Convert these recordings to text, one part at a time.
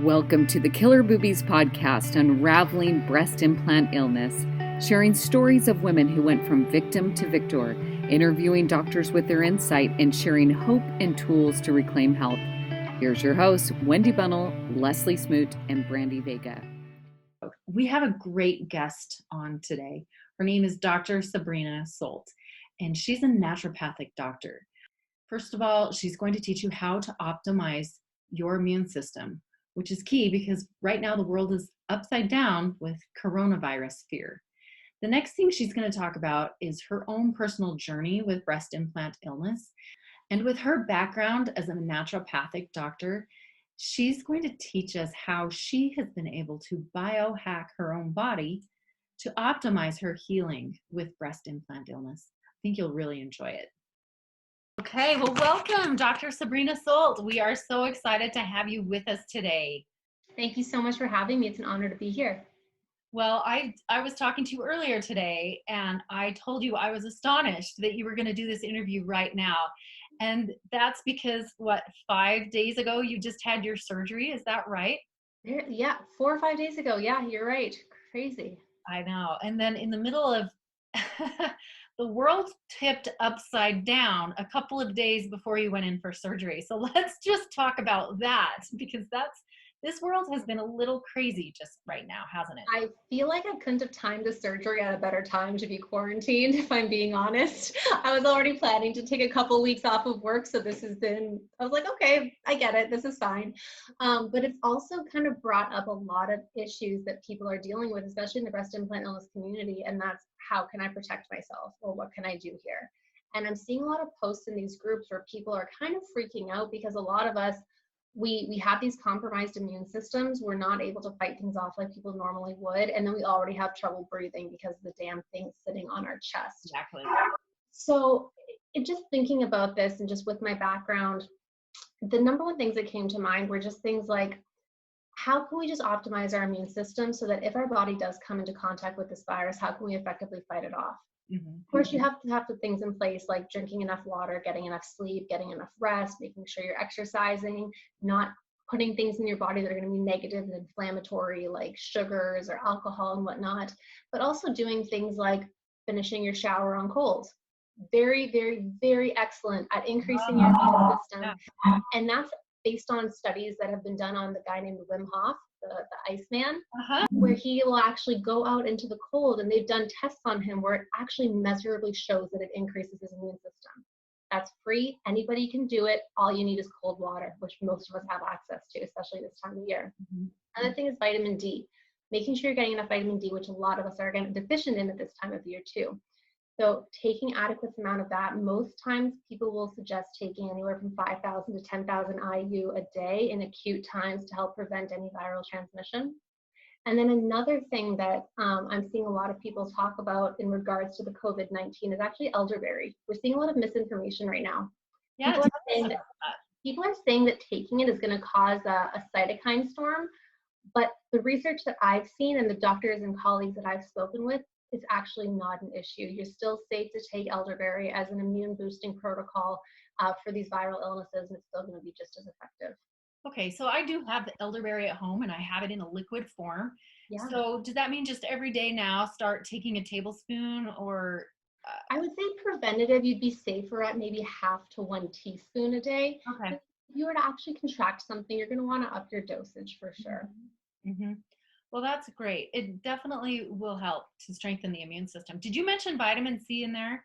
Welcome to the Killer Boobies podcast, unraveling breast implant illness, sharing stories of women who went from victim to victor, interviewing doctors with their insight, and sharing hope and tools to reclaim health. Here's your hosts, Wendy Bunnell, Leslie Smoot, and Brandy Vega. We have a great guest on today. Her name is Dr. Sabrina Solt, and she's a naturopathic doctor. First of all, she's going to teach you how to optimize your immune system, which is key because right now the world is upside down with coronavirus fear. The next thing she's going to talk about is her own personal journey with breast implant illness. And with her background as a naturopathic doctor, she's going to teach us how she has been able to biohack her own body to optimize her healing with breast implant illness. I think you'll really enjoy it. Okay, well, welcome, Dr. Sabrina Solt. We are so excited to have you with us today. Thank you so much for having me. It's an honor to be here. Well, I was talking to you earlier today, and I told you I was astonished that you were going to do this interview right now. And that's because, 5 days ago, you just had your surgery. Is that right? Yeah, 4 or 5 days ago. Yeah, you're right. Crazy. I know. And then in the middle of the world tipped upside down a couple of days before you went in for surgery. So let's just talk about that, because this world has been a little crazy just right now, hasn't it? I feel like I couldn't have timed the surgery at a better time to be quarantined, if I'm being honest. I was already planning to take a couple weeks off of work, so I was like, okay, I get it, this is fine. But it's also kind of brought up a lot of issues that people are dealing with, especially in the breast implant illness community, and that's how can I protect myself, or what can I do here? And I'm seeing a lot of posts in these groups where people are kind of freaking out because a lot of us, we have these compromised immune systems. We're not able to fight things off like people normally would. And then we already have trouble breathing because of the damn thing sitting on our chest. Exactly. So just thinking about this and just with my background, the number one things that came to mind were just things like, how can we just optimize our immune system so that if our body does come into contact with this virus, how can we effectively fight it off? Mm-hmm. Of course, you have to have the things in place like drinking enough water, getting enough sleep, getting enough rest, making sure you're exercising, not putting things in your body that are going to be negative and inflammatory like sugars or alcohol and whatnot, but also doing things like finishing your shower on cold. Very, very, very excellent at increasing your immune system. And that's based on studies that have been done on the guy named Wim Hof, the Iceman, where he will actually go out into the cold, and they've done tests on him where it actually measurably shows that it increases his immune system. That's free. Anybody can do it. All you need is cold water, which most of us have access to, especially this time of year. Mm-hmm. Another thing is vitamin D. Making sure you're getting enough vitamin D, which a lot of us are getting deficient in at this time of year too. So taking adequate amount of that, most times people will suggest taking anywhere from 5,000 to 10,000 IU a day in acute times to help prevent any viral transmission. And then another thing that I'm seeing a lot of people talk about in regards to the COVID-19 is actually elderberry. We're seeing a lot of misinformation right now. Yeah, people are saying that taking it is going to cause a cytokine storm, but the research that I've seen and the doctors and colleagues that I've spoken with, it's actually not an issue. You're still safe to take elderberry as an immune boosting protocol for these viral illnesses, and it's still going to be just as effective. Okay, so I do have the elderberry at home, and I have it in a liquid form. Yeah. So does that mean just every day now start taking a tablespoon, or? I would say preventative, you'd be safer at maybe half to 1 teaspoon a day. Okay. If you were to actually contract something, you're going to want to up your dosage for sure. Mm-hmm. Well, that's great. It definitely will help to strengthen the immune system. Did you mention vitamin C in there?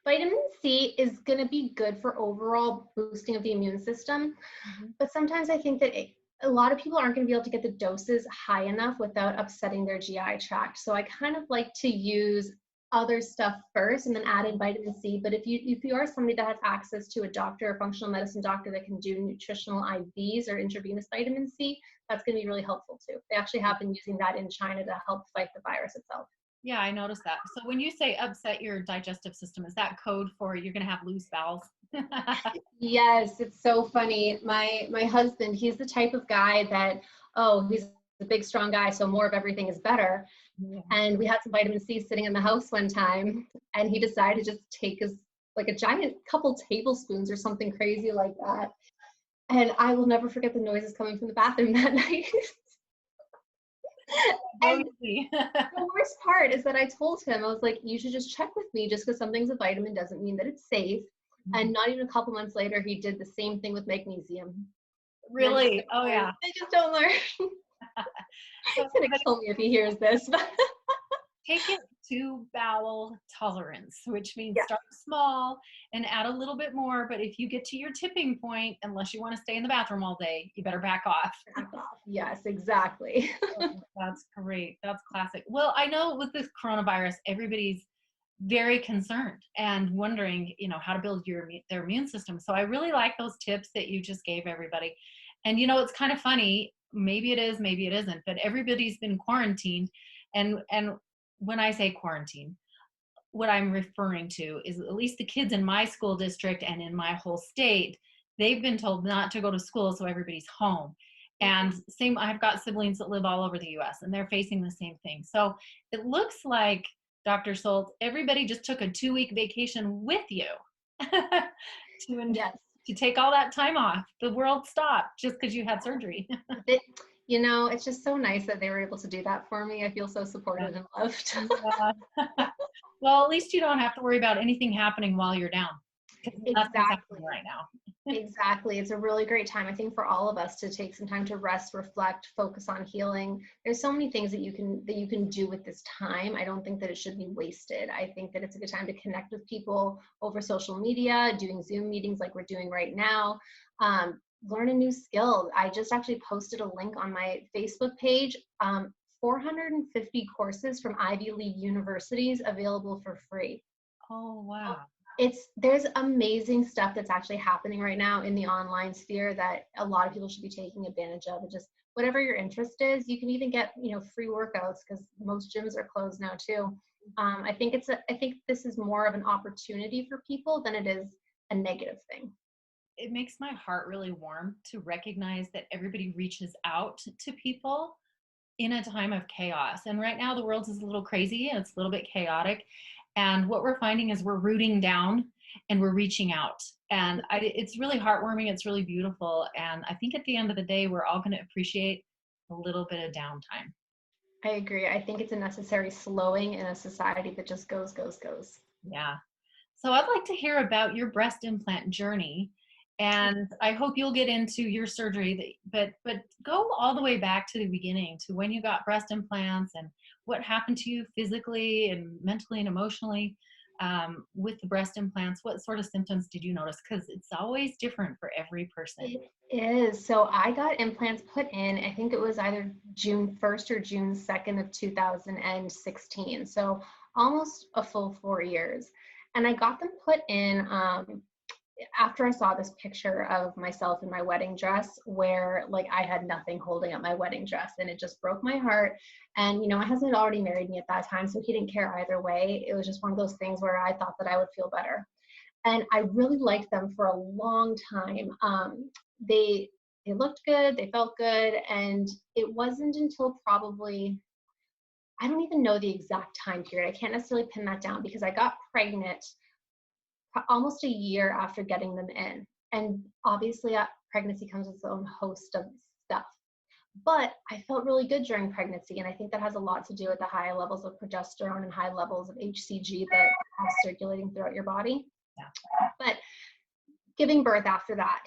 Vitamin C is going to be good for overall boosting of the immune system. Mm-hmm. But sometimes I think that a lot of people aren't going to be able to get the doses high enough without upsetting their GI tract. So I kind of like to use other stuff first and then add in vitamin C. But if you are somebody that has access to a doctor or functional medicine doctor that can do nutritional IVs or intravenous vitamin C, that's going to be really helpful too. They actually have been using that in China to help fight the virus itself. Yeah, I noticed that. So when you say upset your digestive system, is that code for you're going to have loose bowels? Yes, it's so funny. My husband, he's the type of guy that, he's a big, strong guy, so more of everything is better. Yeah. And we had some vitamin C sitting in the house one time, and he decided to just take a giant couple tablespoons or something crazy like that. And I will never forget the noises coming from the bathroom that night. And the worst part is that I told him, I was like, you should just check with me. Just because something's a vitamin doesn't mean that it's safe. And not even a couple months later, he did the same thing with magnesium. Really? Oh, yeah. They just don't learn. He's going to kill me if he hears this. Take it to bowel tolerance, which means start small and add a little bit more. But if you get to your tipping point, unless you want to stay in the bathroom all day, you better back off. Yes, exactly. That's great. That's classic. Well, I know with this coronavirus, everybody's very concerned and wondering, how to build their immune system. So I really like those tips that you just gave everybody. And, it's kind of funny. Maybe it is, maybe it isn't, but everybody's been quarantined. And when I say quarantine, what I'm referring to is at least the kids in my school district and in my whole state, they've been told not to go to school, so everybody's home. And I've got siblings that live all over the US and they're facing the same thing. So it looks like, Dr. Solt, everybody just took a 2-week vacation with you to take all that time off. The world stopped just because you had surgery. It's just so nice that they were able to do that for me. I feel so supported and loved. Well, at least you don't have to worry about anything happening while you're down. Exactly. Right now. Exactly. It's a really great time, I think, for all of us to take some time to rest, reflect, focus on healing. There's so many things that you can do with this time. I don't think that it should be wasted. I think that it's a good time to connect with people over social media, doing Zoom meetings like we're doing right now. Learn a new skill. I just actually posted a link on my Facebook page. 450 courses from Ivy League universities available for free. Oh, wow. There's amazing stuff that's actually happening right now in the online sphere that a lot of people should be taking advantage of. And just whatever your interest is, you can even get, free workouts because most gyms are closed now too. I think this is more of an opportunity for people than it is a negative thing. It makes my heart really warm to recognize that everybody reaches out to people in a time of chaos. And right now the world is a little crazy and it's a little bit chaotic. And what we're finding is we're rooting down and we're reaching out. And it's really heartwarming. It's really beautiful. And I think at the end of the day, we're all going to appreciate a little bit of downtime. I agree. I think it's a necessary slowing in a society that just goes. Yeah. So I'd like to hear about your breast implant journey. And I hope you'll get into your surgery, but go all the way back to the beginning, to when you got breast implants and what happened to you physically and mentally and emotionally with the breast implants. What sort of symptoms did you notice? Because it's always different for every person. It is. So I got implants put in, I think it was either June 1st or June 2nd of 2016. So almost a full 4 years. And I got them put in after I saw this picture of myself in my wedding dress where I had nothing holding up my wedding dress, and it just broke my heart. And, my husband had already married me at that time, so he didn't care either way. It was just one of those things where I thought that I would feel better. And I really liked them for a long time. They looked good, they felt good. And it wasn't until probably, I don't even know the exact time period. I can't necessarily pin that down because I got pregnant almost a year after getting them in. And obviously pregnancy comes with its own host of stuff. But I felt really good during pregnancy. And I think that has a lot to do with the high levels of progesterone and high levels of HCG that are circulating throughout your body. Yeah. But giving birth after that,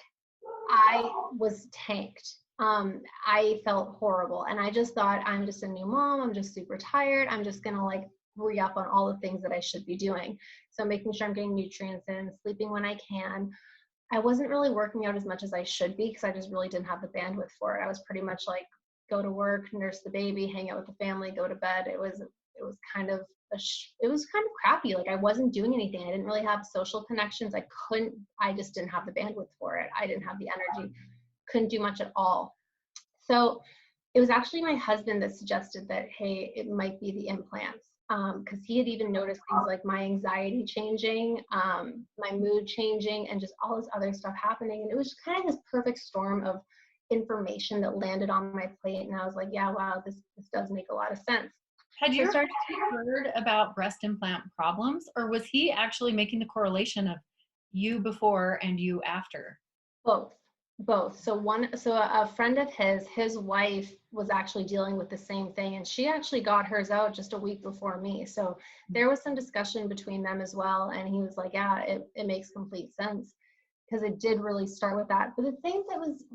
I was tanked. I felt horrible. And I just thought, I'm just a new mom. I'm just super tired. I'm just going to re-up on all the things that I should be doing. So making sure I'm getting nutrients in, sleeping when I can. I wasn't really working out as much as I should be because I just really didn't have the bandwidth for it. I was pretty much go to work, nurse the baby, hang out with the family, go to bed. It was kind of crappy. I wasn't doing anything. I didn't really have social connections. I just didn't have the bandwidth for it. I didn't have the energy, couldn't do much at all. So it was actually my husband that suggested that, hey, it might be the implants. Because he had even noticed things like my anxiety changing, my mood changing, and just all this other stuff happening. And it was just kind of this perfect storm of information that landed on my plate. And I was like, yeah, wow, this does make a lot of sense. Had you heard about breast implant problems, or was he actually making the correlation of you before and you after? Both. Both. So a friend of his wife was actually dealing with the same thing, and she actually got hers out just a week before me. So there was some discussion between them as well. And he was like, yeah, it makes complete sense, because it did really start with that. But the thing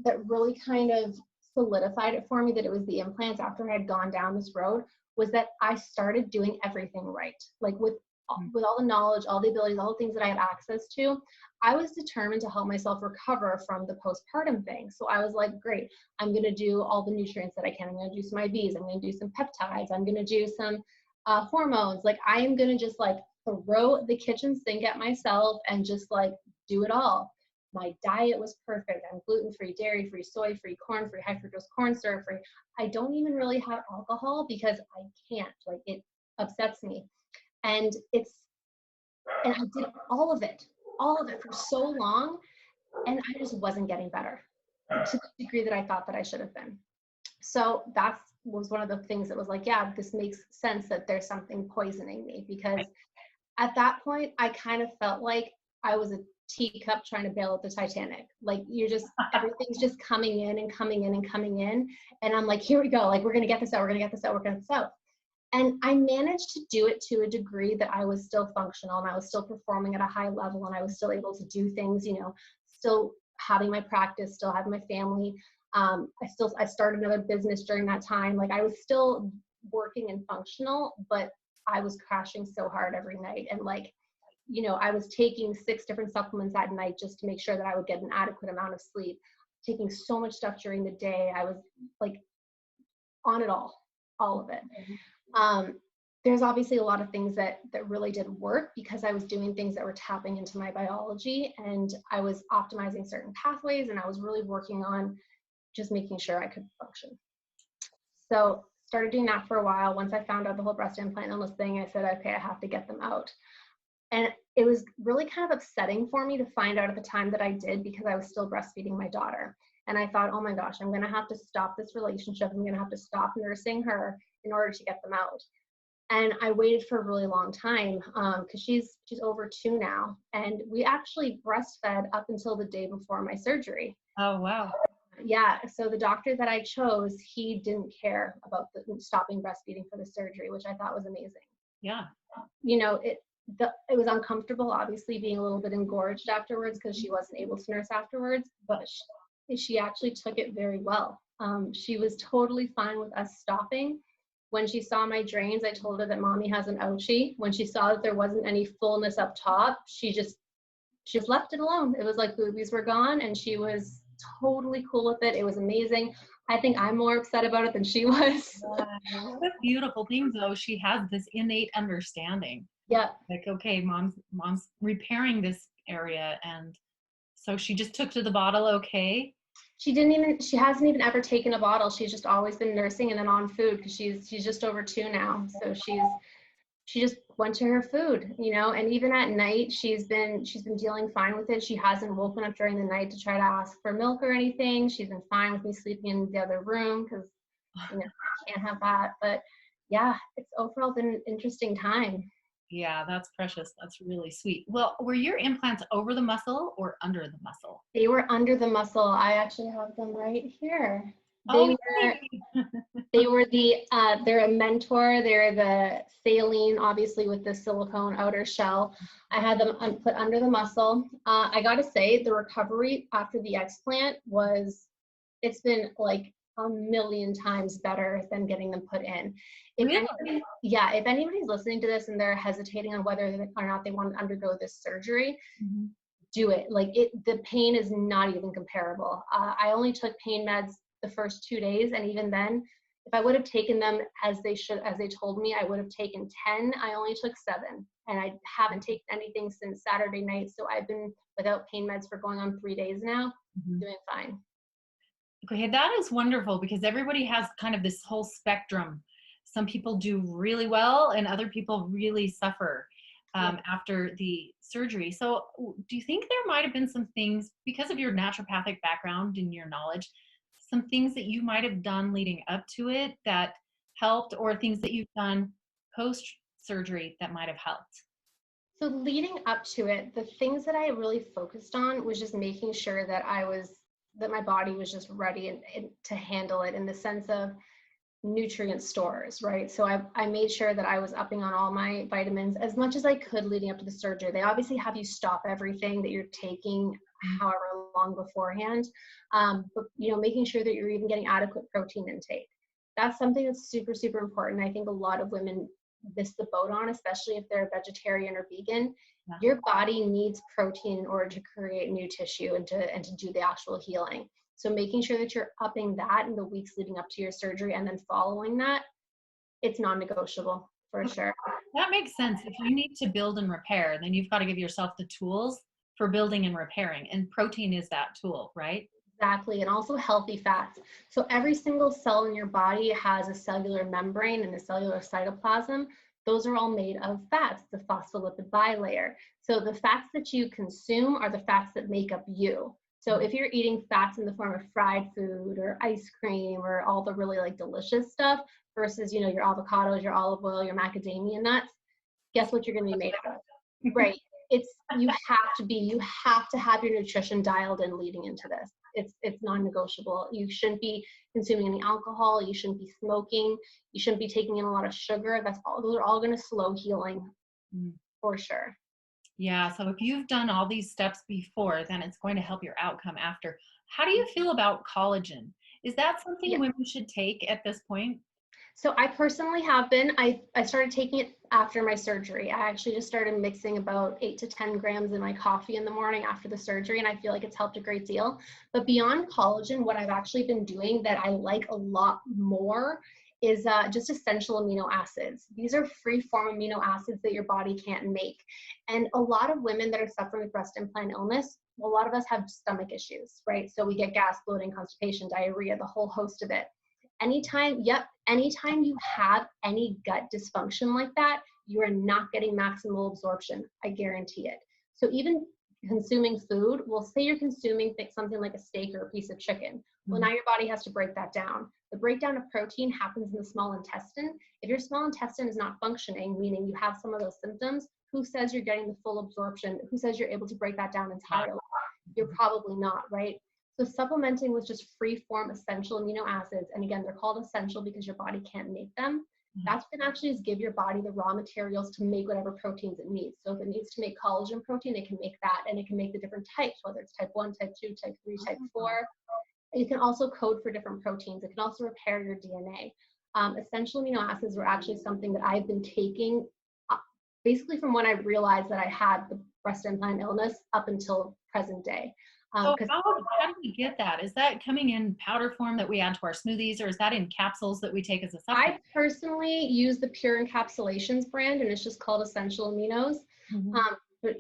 that really kind of solidified it for me that it was the implants after I had gone down this road was that I started doing everything right. Like with all the knowledge, all the abilities, all the things that I had access to, I was determined to help myself recover from the postpartum thing. So I was like, great, I'm going to do all the nutrients that I can. I'm going to do some IVs. I'm going to do some peptides. I'm going to do some hormones. Like I am going to just like throw the kitchen sink at myself and just like do it all. My diet was perfect. I'm gluten-free, dairy-free, soy-free, corn-free, high fructose corn syrup-free. I don't even really have alcohol because I can't. Like it upsets me. And I did all of it for so long, and I just wasn't getting better to the degree that I thought that I should have been. So that was one of the things that was like, yeah, this makes sense that there's something poisoning me, because at that point, I kind of felt like I was a teacup trying to bail out the Titanic. Like everything's just coming in and coming in and coming in. And I'm like, here we go. Like, we're going to get this out. We're going to get this out. We're going to get this out. And I managed to do it to a degree that I was still functional and I was still performing at a high level and I was still able to do things, still having my practice, still having my family. I started another business during that time. Like I was still working and functional, but I was crashing so hard every night. And like, I was taking 6 different supplements at night just to make sure that I would get an adequate amount of sleep, taking so much stuff during the day. I was like on it all of it. There's obviously a lot of things that really did work because I was doing things that were tapping into my biology and I was optimizing certain pathways and I was really working on just making sure I could function. So started doing that for a while. Once I found out the whole breast implant illness thing, I said, okay, I have to get them out. And it was really kind of upsetting for me to find out at the time that I did because I was still breastfeeding my daughter. And I thought, oh my gosh, I'm going to have to stop this relationship. I'm going to have to stop nursing her in order to get them out. And I waited for a really long time because she's over 2 now. And we actually breastfed up until the day before my surgery. Oh, wow. Yeah. So the doctor that I chose, he didn't care about stopping breastfeeding for the surgery, which I thought was amazing. Yeah. It was uncomfortable, obviously, being a little bit engorged afterwards because she wasn't able to nurse afterwards, but she actually took it very well. She was totally fine with us stopping. When she saw my drains, I told her that mommy has an ouchie. When she saw that there wasn't any fullness up top, she just left it alone. It was like boobies were gone and she was totally cool with it. It was amazing. I think I'm more upset about it than she was. What a beautiful thing, though. She has this innate understanding. Yeah. Like, okay, mom's repairing this area. And so she just took to the bottle, okay? She hasn't even ever taken a bottle. She's just always been nursing and then on food because she's just over 2 now. So she just went to her food, and even at night, she's been dealing fine with it. She hasn't woken up during the night to try to ask for milk or anything. She's been fine with me sleeping in the other room because, can't have that. But yeah, it's overall been an interesting time. Yeah, that's precious. That's really sweet. Well, were your implants over the muscle or under the muscle? They were under the muscle. I actually have them right here. They were they're a Mentor. They're the Saline, obviously with the silicone outer shell. I had them put under the muscle. I got to say, the recovery after the explant it's been like a million times better than getting them put in. If anybody's listening to this and they're hesitating on whether or not they want to undergo this surgery, do it. Like the pain is not even comparable. I only took pain meds the first 2 days, and even then, if I would have taken them as they told me, I would have taken 10. I only took 7, and I haven't taken anything since Saturday night. So I've been without pain meds for going on 3 days now, doing fine. Okay, that is wonderful because everybody has kind of this whole spectrum. Some people do really well and other people really suffer after the surgery. So do you think there might have been some things, because of your naturopathic background and your knowledge, some things that you might have done leading up to it that helped, or things that you've done post-surgery that might have helped? So leading up to it, the things that I really focused on was just making sure that I was that my body was just ready and to handle it in the sense of nutrient stores, right? So I made sure that I was upping on all my vitamins as much as I could leading up to the surgery. They obviously have you stop everything that you're taking however long beforehand, but making sure that you're even getting adequate protein intake. That's something that's super, super important. I think a lot of women miss the boat on, especially if they're vegetarian or vegan. Yeah. Your body needs protein in order to create new tissue and to do the actual healing. So making sure that you're upping that in the weeks leading up to your surgery and then following that, it's non-negotiable for sure. That makes sense. If you need to build and repair, then you've got to give yourself the tools for building and repairing. And protein is that tool, right? Exactly. And also healthy fats. So every single cell in your body has a cellular membrane and a cellular cytoplasm. Those are all made of fats, the phospholipid bilayer. So the fats that you consume are the fats that make up you. So if you're eating fats in the form of fried food or ice cream or all the really like delicious stuff versus, your avocados, your olive oil, your macadamia nuts, guess what you're going to be made of? Right. You have to have your nutrition dialed in leading into this. It's non-negotiable. You shouldn't be consuming any alcohol. You shouldn't be smoking. You shouldn't be taking in a lot of sugar. Those are all going to slow healing for sure. Yeah. So if you've done all these steps before, then it's going to help your outcome after. How do you feel about collagen? Is that something women should take at this point? So I personally have been. I started taking it after my surgery. I actually just started mixing about 8 to 10 grams in my coffee in the morning after the surgery, and I feel like it's helped a great deal. But beyond collagen, what I've actually been doing that I like a lot more is just essential amino acids. These are free form amino acids that your body can't make. And a lot of women that are suffering with breast implant illness, a lot of us have stomach issues, right? So we get gas, bloating, constipation, diarrhea, the whole host of it. Anytime you have any gut dysfunction like that, you are not getting maximal absorption. I guarantee it. So even consuming food, well, say you're consuming something like a steak or a piece of chicken. Well, now your body has to break that down. The breakdown of protein happens in the small intestine. If your small intestine is not functioning, meaning you have some of those symptoms, who says you're getting the full absorption? Who says you're able to break that down entirely? You're probably not, right? So supplementing with just free form essential amino acids, and again, they're called essential because your body can't make them. That's what can actually is give your body the raw materials to make whatever proteins it needs. So if it needs to make collagen protein, it can make that, and it can make the different types, whether it's type 1, type 2, type 3, type 4. You can also code for different proteins. It can also repair your DNA. Essential amino acids were actually something that I've been taking basically from when I realized that I had the breast implant illness up until present day. So how do we get that? Is that coming in powder form that we add to our smoothies, or is that in capsules that we take as a supplement? I personally use the Pure Encapsulations brand, and it's just called Essential Aminos. But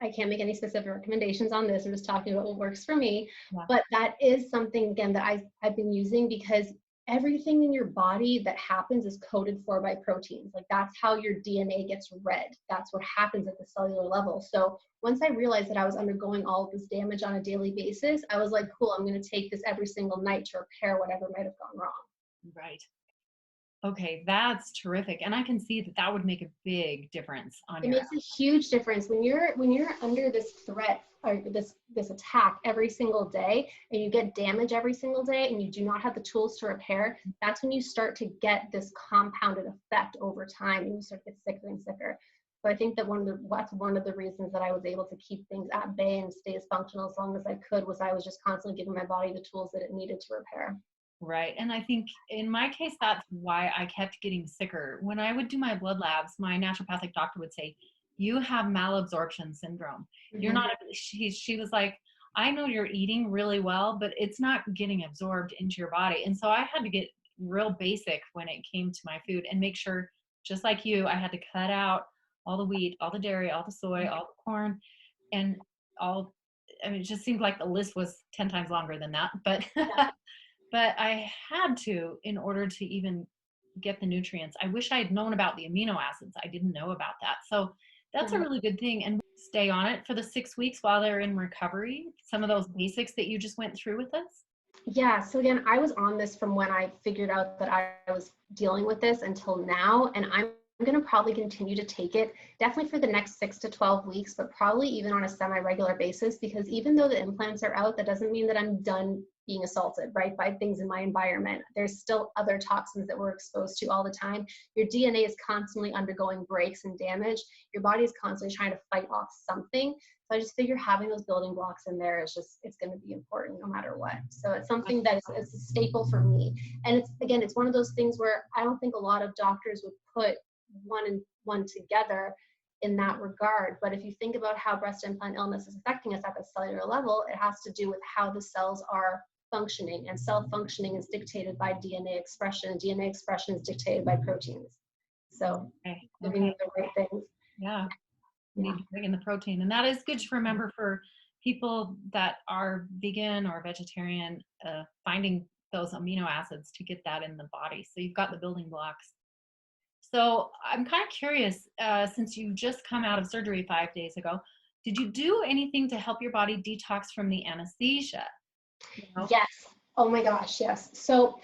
I can't make any specific recommendations on this. I'm just talking about what works for me. Yeah. But that is something, again, that I've been using because everything in your body that happens is coded for by proteins. Like that's how your DNA gets read. That's what happens at the cellular level. So once I realized that I was undergoing all of this damage on a daily basis, I was like, cool, I'm going to take this every single night to repair whatever might have gone wrong. Right. Okay, that's terrific. And I can see that would make a big difference on your. It makes a huge difference when you're under this threat or this attack every single day, and you get damage every single day, and you do not have the tools to repair. That's when you start to get this compounded effect over time, and you start to get sicker and sicker. So I think that that's one of the reasons that I was able to keep things at bay and stay as functional as long as I could, was I was just constantly giving my body the tools that it needed to repair. Right. And I think in my case, that's why I kept getting sicker. When I would do my blood labs, my naturopathic doctor would say, you have malabsorption syndrome. You're not, she was like, I know you're eating really well, but it's not getting absorbed into your body. And so I had to get real basic when it came to my food and make sure, just like you, I had to cut out all the wheat, all the dairy, all the soy, all the corn, and it just seemed like the list was 10 times longer than that. But but I had to in order to even get the nutrients. I wish I had known about the amino acids. I didn't know about that. So that's a really good thing. And stay on it for the 6 weeks while they're in recovery. Some of those basics that you just went through with us. Yeah. So again, I was on this from when I figured out that I was dealing with this until now. And I'm I'm going to probably continue to take it definitely for the next 6 to 12 weeks, but probably even on a semi-regular basis, because even though the implants are out, that doesn't mean that I'm done being assaulted, right, by things in my environment. There's still other toxins that we're exposed to all the time. Your DNA is constantly undergoing breaks and damage. Your body is constantly trying to fight off something. So I just figure having those building blocks in there is just, it's going to be important no matter what. So it's something that is a staple for me. And it's, again, it's one of those things where I don't think a lot of doctors would put one and one together in that regard. But if you think about how breast implant illness is affecting us at the cellular level, it has to do with how the cells are functioning, and cell functioning is dictated by DNA expression. DNA expression is dictated by proteins. So doing the right things. Yeah. We need to bring in the protein. And that is good to remember for people that are vegan or vegetarian, finding those amino acids to get that in the body. So you've got the building blocks. So I'm kind of curious, since you just come out of surgery 5 days ago, did you do anything to help your body detox from the anesthesia? You know? Yes. Oh my gosh, yes. So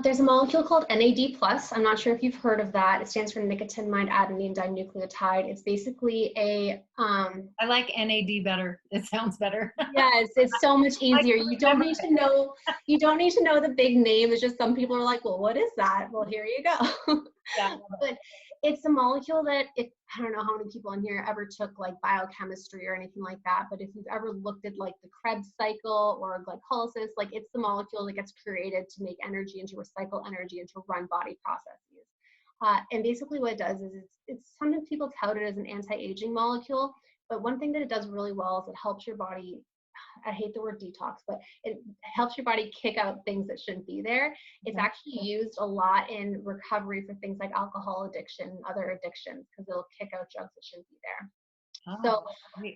there's a molecule called NAD+. I'm not sure if you've heard of that. It stands for nicotinamide adenine dinucleotide. It's basically a I like NAD better. It sounds better. Yes, it's so much easier. You don't need to know the big name. It's just some people are like, well, what is that? Well, here you go. Yeah. But it's a molecule that, if I don't know how many people in here ever took like biochemistry or anything like that, but if you've ever looked at like the Krebs cycle or glycolysis, like it's the molecule that gets created to make energy and to recycle energy and to run body processes. And basically what it does is it's sometimes people tout it as an anti-aging molecule, but one thing that it does really well is it helps your body, I hate the word detox, but it helps your body kick out things that shouldn't be there. It's actually used a lot in recovery for things like alcohol addiction, other addictions, because it'll kick out drugs that shouldn't be there. So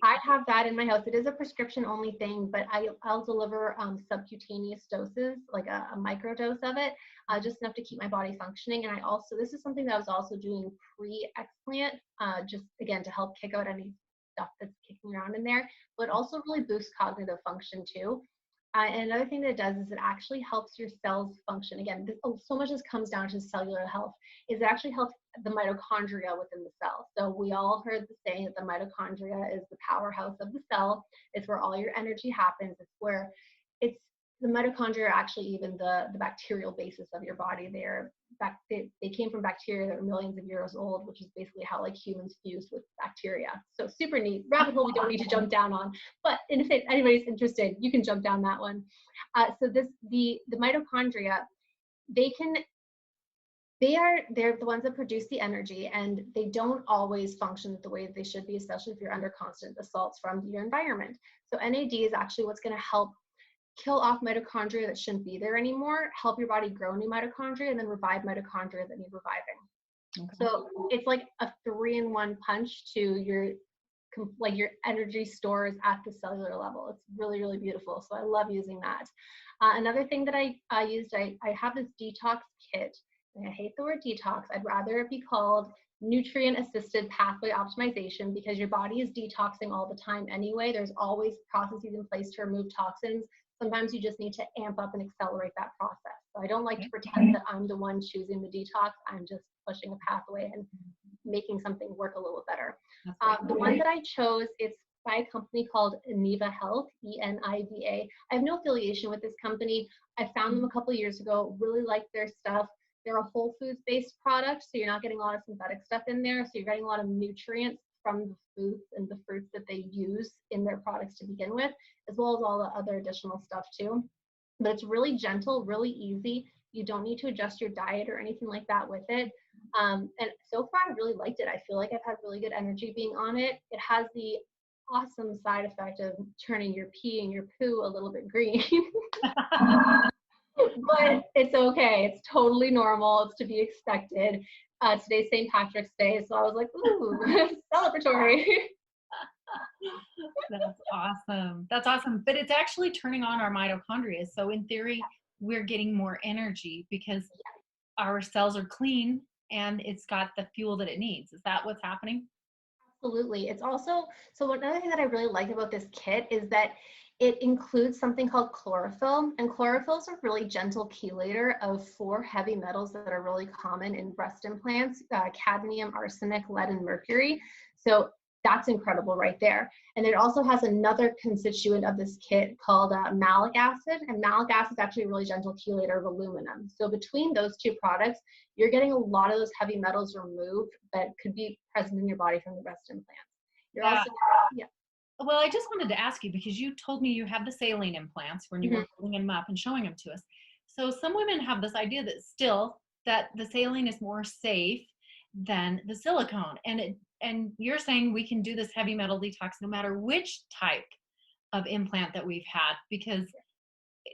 I have that in my house. It is a prescription only thing, but I'll deliver subcutaneous doses, like a micro dose of it, just enough to keep my body functioning. And this is something that I was also doing pre-explant, just again, to help kick out any stuff that's kicking around in there, but also really boosts cognitive function too. And another thing that it does is it actually helps your cells function. Again, so much of this comes down to cellular health, is it actually helps the mitochondria within the cell. So we all heard the saying that the mitochondria is the powerhouse of the cell. It's where all your energy happens. It's where the mitochondria are actually even the bacterial basis of your body. They came from bacteria that are millions of years old, which is basically how like humans fused with bacteria. So super neat rabbit hole we don't need to jump down on, but if anybody's interested, you can jump down that one. So the mitochondria, they're the ones that produce the energy, and they don't always function the way that they should be, especially if you're under constant assaults from your environment. So NAD is actually what's going to help kill off mitochondria that shouldn't be there anymore, help your body grow new mitochondria, and then revive mitochondria that need reviving. Okay. So it's like a 3-in-1 punch to your energy stores at the cellular level. It's really, really beautiful. So I love using that. Another thing that I used, I have this detox kit. And I hate the word detox. I'd rather it be called nutrient-assisted pathway optimization, because your body is detoxing all the time anyway. There's always processes in place to remove toxins. Sometimes you just need to amp up and accelerate that process. So I don't like to pretend that I'm the one choosing the detox. I'm just pushing a pathway and making something work a little better. The one that I chose, it's by a company called Eniva Health, ENIVA. I have no affiliation with this company. I found them a couple of years ago, really liked their stuff. They're a whole foods based product, so you're not getting a lot of synthetic stuff in there. So you're getting a lot of nutrients from the foods and the fruits that they use in their products to begin with, as well as all the other additional stuff too. But it's really gentle, really easy. You don't need to adjust your diet or anything like that with it. And so far, I really liked it. I feel like I've had really good energy being on it. It has the awesome side effect of turning your pee and your poo a little bit green. But it's okay. It's totally normal. It's to be expected. Today's St. Patrick's Day, so I was like, ooh, celebratory. That's awesome. That's awesome. But it's actually turning on our mitochondria. So in theory, we're getting more energy because our cells are clean and it's got the fuel that it needs. Is that what's happening? Absolutely. It's also, so another thing that I really like about this kit is that It includes something called chlorophyll, and chlorophyll is a really gentle chelator of 4 heavy metals that are really common in breast implants, cadmium, arsenic, lead, and mercury. So that's incredible right there. And it also has another constituent of this kit called malic acid, and malic acid is actually a really gentle chelator of aluminum. So between those 2 products, you're getting a lot of those heavy metals removed that could be present in your body from the breast implants. You're also, yeah. Well, I just wanted to ask you, because you told me you have the saline implants when you were holding them up and showing them to us. So some women have this idea that still that the saline is more safe than the silicone. And you're saying we can do this heavy metal detox no matter which type of implant that we've had, because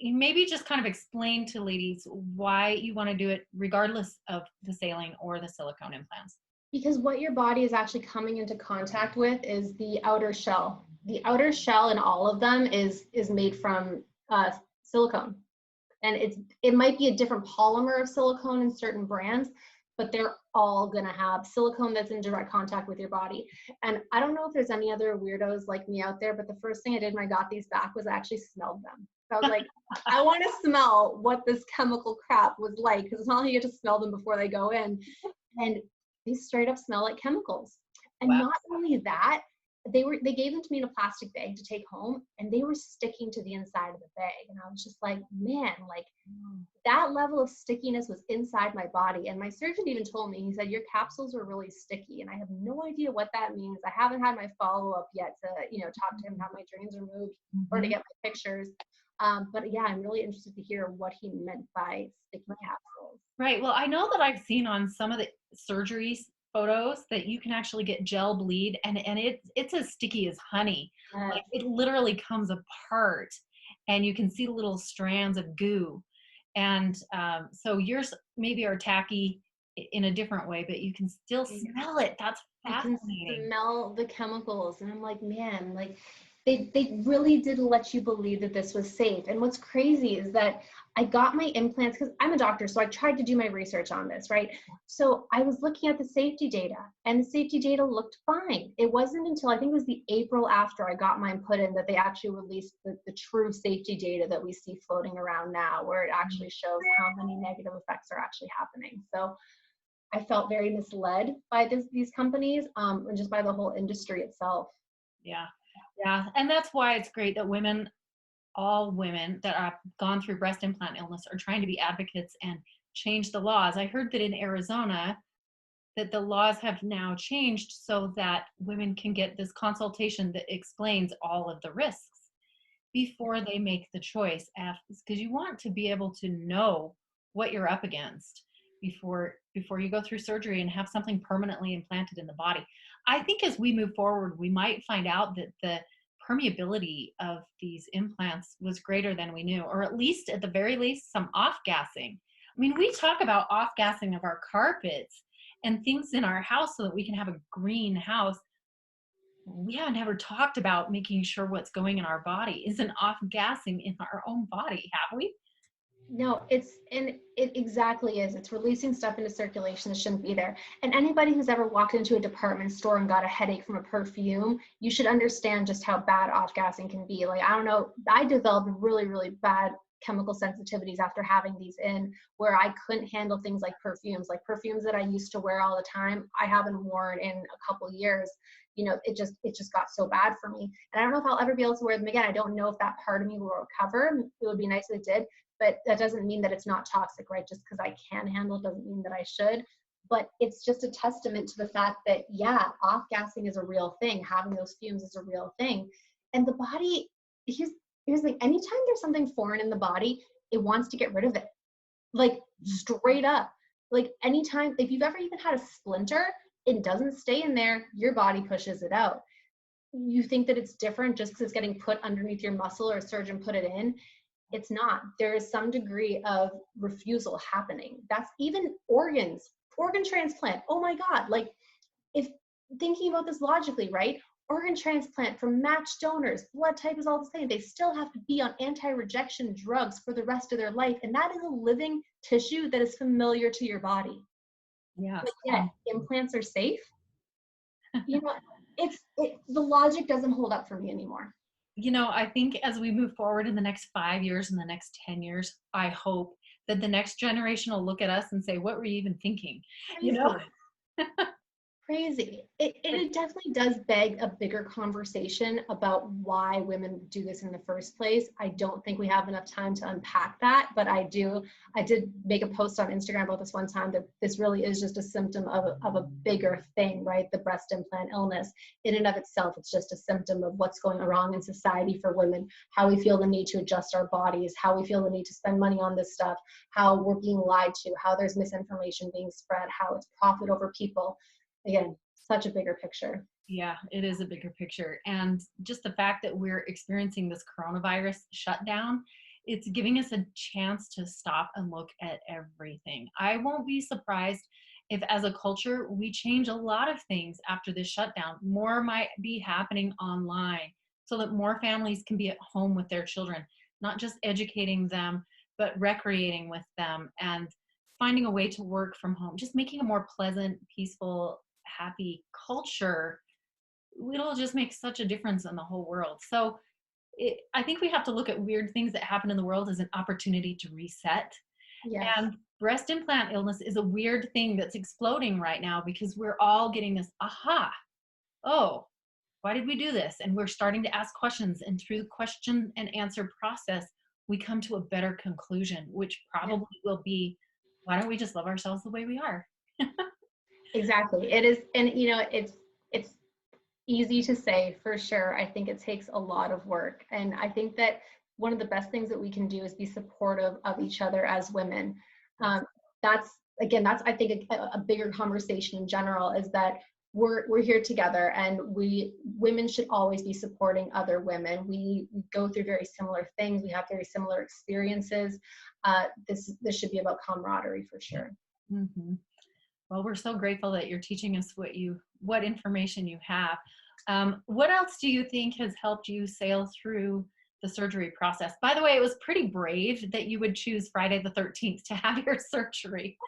you maybe just kind of explain to ladies why you want to do it regardless of the saline or the silicone implants. Because what your body is actually coming into contact with is the outer shell. The outer shell in all of them is made from silicone. And it might be a different polymer of silicone in certain brands, but they're all gonna have silicone that's in direct contact with your body. And I don't know if there's any other weirdos like me out there, but the first thing I did when I got these back was I actually smelled them. So I was like, I wanna smell what this chemical crap was like, because it's not like you get to smell them before they go in. And they straight up smell like chemicals. And not only that, they gave them to me in a plastic bag to take home, and they were sticking to the inside of the bag. And I was just like, man, like that level of stickiness was inside my body. And my surgeon even told me, he said, your capsules are really sticky. And I have no idea what that means. I haven't had my follow-up yet to, talk to him, have my drains removed or to get my pictures. But yeah, I'm really interested to hear what he meant by sticky capsules. Right. Well, I know that I've seen on some of the surgeries photos that you can actually get gel bleed, and it's as sticky as honey. Like it literally comes apart, and you can see little strands of goo. And so yours maybe are tacky in a different way, but you can still smell it. That's fascinating. You can smell the chemicals, and I'm like, man, like they really did let you believe that this was safe. And what's crazy is that I got my implants because I'm a doctor, so I tried to do my research on this, right? So I was looking at the safety data, and the safety data looked fine. It wasn't until I think it was the April after I got mine put in that they actually released the true safety data that we see floating around now, where it actually shows how many negative effects are actually happening. So I felt very misled by these companies, and just by the whole industry itself. Yeah. Yeah. And that's why it's great that all women that have gone through breast implant illness are trying to be advocates and change the laws. I heard that in Arizona that the laws have now changed so that women can get this consultation that explains all of the risks before they make the choice, because you want to be able to know what you're up against before you go through surgery and have something permanently implanted in the body. I think as we move forward, we might find out that the permeability of these implants was greater than we knew, or at least at the very least some off-gassing. I mean, we talk about off-gassing of our carpets and things in our house so that we can have a green house. We haven't ever talked about making sure what's going in our body is an off-gassing in our own body, have we? No, it exactly is. It's releasing stuff into circulation that shouldn't be there. And anybody who's ever walked into a department store and got a headache from a perfume, you should understand just how bad off-gassing can be. Like, I don't know, I developed really, really bad chemical sensitivities after having these in, where I couldn't handle things like perfumes that I used to wear all the time. I haven't worn in a couple of years. It just got so bad for me. And I don't know if I'll ever be able to wear them again. I don't know if that part of me will recover. It would be nice if it did. But that doesn't mean that it's not toxic, right? Just because I can handle it doesn't mean that I should. But it's just a testament to the fact that, yeah, off-gassing is a real thing. Having those fumes is a real thing. And the body, here's the thing, anytime there's something foreign in the body, it wants to get rid of it. Like, straight up. Like, anytime, if you've ever even had a splinter, it doesn't stay in there, your body pushes it out. You think that it's different just because it's getting put underneath your muscle or a surgeon put it in. It's not. There is some degree of refusal happening. That's even organ transplant. Oh my God. Like, if thinking about this logically, right? Organ transplant from matched donors, blood type is all the same. They still have to be on anti-rejection drugs for the rest of their life. And that is a living tissue that is familiar to your body. Yeah. But yet, implants are safe. The logic doesn't hold up for me anymore. I think as we move forward in the next 5 years and the next 10 years, I hope that the next generation will look at us and say, what were you even thinking? You know? Crazy. It definitely does beg a bigger conversation about why women do this in the first place. I don't think we have enough time to unpack that, but I did make a post on Instagram about this one time that this really is just a symptom of a bigger thing, right? The breast implant illness in and of itself, it's just a symptom of what's going wrong in society for women, how we feel the need to adjust our bodies, how we feel the need to spend money on this stuff, how we're being lied to, how there's misinformation being spread, how it's profit over people. Again, such a bigger picture. Yeah, it is a bigger picture. And just the fact that we're experiencing this coronavirus shutdown, it's giving us a chance to stop and look at everything. I won't be surprised if as a culture, we change a lot of things after this shutdown. More might be happening online so that more families can be at home with their children, not just educating them, but recreating with them and finding a way to work from home, just making a more pleasant, peaceful, happy culture. It'll just make such a difference in the whole world. So I think we have to look at weird things that happen in the world as an opportunity to reset. Yes. And breast implant illness is a weird thing that's exploding right now because we're all getting this, oh, why did we do this? And we're starting to ask questions. And through the question and answer process, we come to a better conclusion, which probably will be, why don't we just love ourselves the way we are? Exactly. It is. And it's easy to say for sure. I think it takes a lot of work. And I think that one of the best things that we can do is be supportive of each other as women. That's I think a bigger conversation in general, is that we're here together, and women should always be supporting other women. We go through very similar things. We have very similar experiences. This should be about camaraderie for sure. Mm-hmm. Well, we're so grateful that you're teaching us what information you have. What else do you think has helped you sail through the surgery process? By the way, it was pretty brave that you would choose Friday the 13th to have your surgery.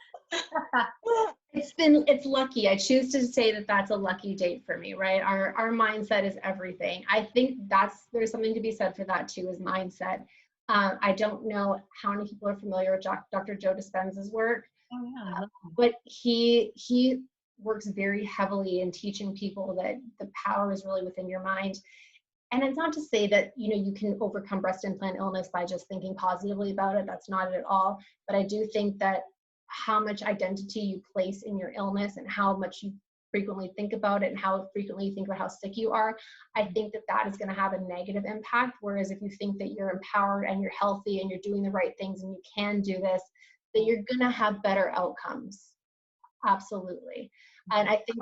It's lucky. I choose to say that that's a lucky date for me, right? Our mindset is everything. I think there's something to be said for that too, is mindset. I don't know how many people are familiar with Dr. Joe Dispenza's work. Oh, yeah. But he works very heavily in teaching people that the power is really within your mind. And it's not to say that, you can overcome breast implant illness by just thinking positively about it. That's not it at all. But I do think that how much identity you place in your illness and how much you frequently think about it and how frequently you think about how sick you are, I think that is going to have a negative impact. Whereas if you think that you're empowered and you're healthy and you're doing the right things and you can do this, that you're going to have better outcomes. Absolutely. And I think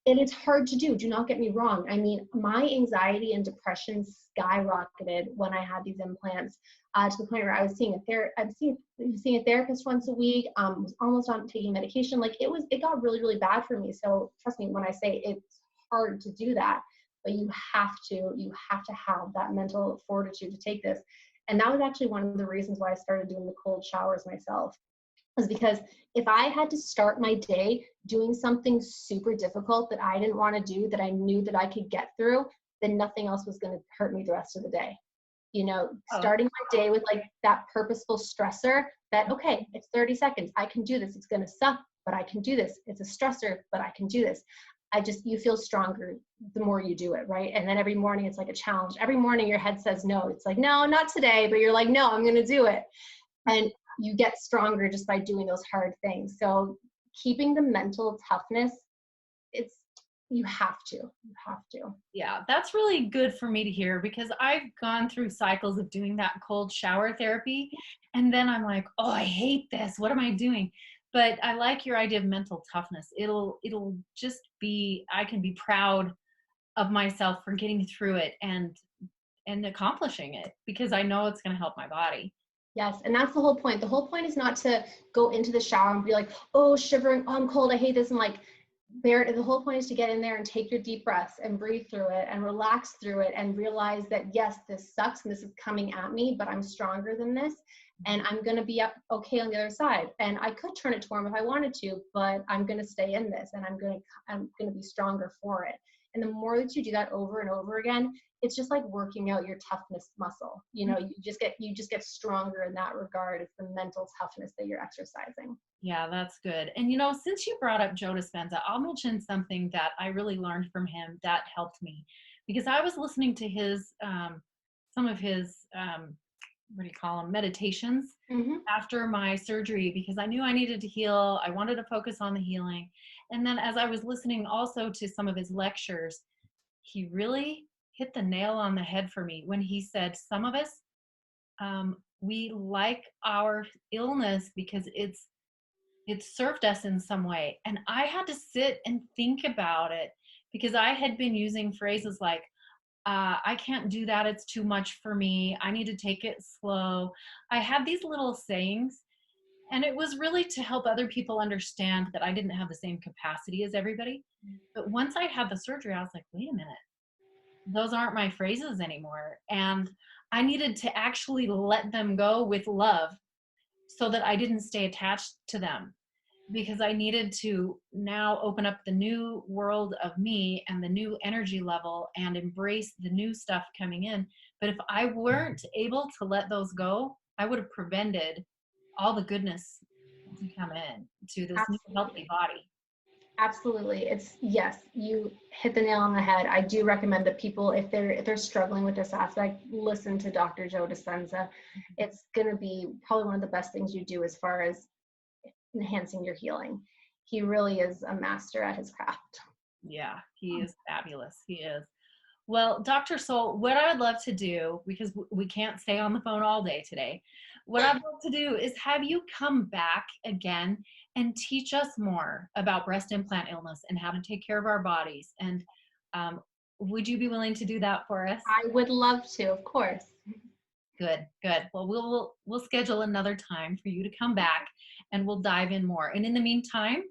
it's hard to do. Do not get me wrong. I mean, my anxiety and depression skyrocketed when I had these implants, to the point where I was seeing a therapist once a week, was almost on taking medication. Like it got really, really bad for me. So trust me when I say it's hard to do that, but you have to have that mental fortitude to take this. And that was actually one of the reasons why I started doing the cold showers myself, is because if I had to start my day doing something super difficult that I didn't want to do, that I knew that I could get through, then nothing else was going to hurt me the rest of the day. Starting my day with like that purposeful stressor that, okay, it's 30 seconds. I can do this. It's going to suck, but I can do this. It's a stressor, but I can do this. You feel stronger the more you do it, right? And then every morning it's like a challenge. Every morning your head says no. It's like, no, not today, but you're like, no, I'm going to do it. And you get stronger just by doing those hard things. So keeping the mental toughness, you have to. Yeah, that's really good for me to hear, because I've gone through cycles of doing that cold shower therapy. And then I'm like, oh, I hate this. What am I doing? But I like your idea of mental toughness. It'll just be, I can be proud of myself for getting through it and accomplishing it, because I know it's going to help my body. Yes, and that's the whole point. The whole point is not to go into the shower and be like, oh, shivering, oh, I'm cold, I hate this, and like bear it. The whole point is to get in there and take your deep breaths and breathe through it and relax through it and realize that, yes, this sucks and this is coming at me, but I'm stronger than this and I'm going to be okay on the other side. And I could turn it to warm if I wanted to, but I'm going to stay in this and I'm going to be stronger for it. And the more that you do that over and over again, it's just like working out your toughness muscle. You know, you just get stronger in that regard. It's the mental toughness that you're exercising. Yeah, that's good. And you know, since you brought up Joe Dispenza, I'll mention something that I really learned from him that helped me, because I was listening to his some of his what do you call them, meditations after my surgery, because I knew I needed to heal. I wanted to focus on the healing. And then as I was listening also to some of his lectures, he really hit the nail on the head for me when he said, some of us, we like our illness because it served us in some way. And I had to sit and think about it, because I had been using phrases like, I can't do that. It's too much for me. I need to take it slow. I had these little sayings, and it was really to help other people understand that I didn't have the same capacity as everybody. But once I had the surgery, I was like, wait a minute, those aren't my phrases anymore. And I needed to actually let them go with love so that I didn't stay attached to them, because I needed to now open up the new world of me and the new energy level and embrace the new stuff coming in. But if I weren't able to let those go, I would have prevented all the goodness to come in to this new healthy body. Absolutely. Yes, you hit the nail on the head. I do recommend that people, if they're struggling with this aspect, listen to Dr. Joe Dispenza. It's going to be probably one of the best things you do as far as enhancing your healing. He really is a master at his craft. Yeah, he is fabulous. He is. Well, Dr. Solt, what I'd love to do, because we can't stay on the phone all day today, what I'd love to do is have you come back again and teach us more about breast implant illness and how to take care of our bodies. And would you be willing to do that for us? I would love to, of course. Good. Well, we'll schedule another time for you to come back, and we'll dive in more. And in the meantime,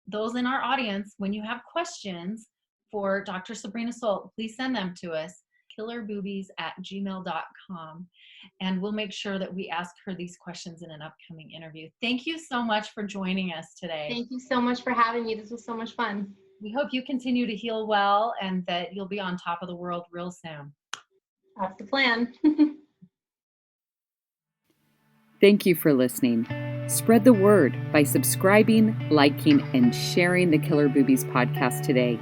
those in our audience, when you have questions for Dr. Sabrina Solt, please send them to us, killerboobies@gmail.com, and we'll make sure that we ask her these questions in an upcoming interview. Thank you so much for joining us today. Thank you so much for having me. This was so much fun. We hope you continue to heal well and that you'll be on top of the world real soon. That's the plan. Thank you for listening. Spread the word by subscribing, liking, and sharing the Killer Boobies podcast today.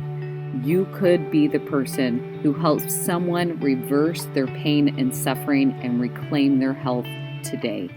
You could be the person who helps someone reverse their pain and suffering and reclaim their health today.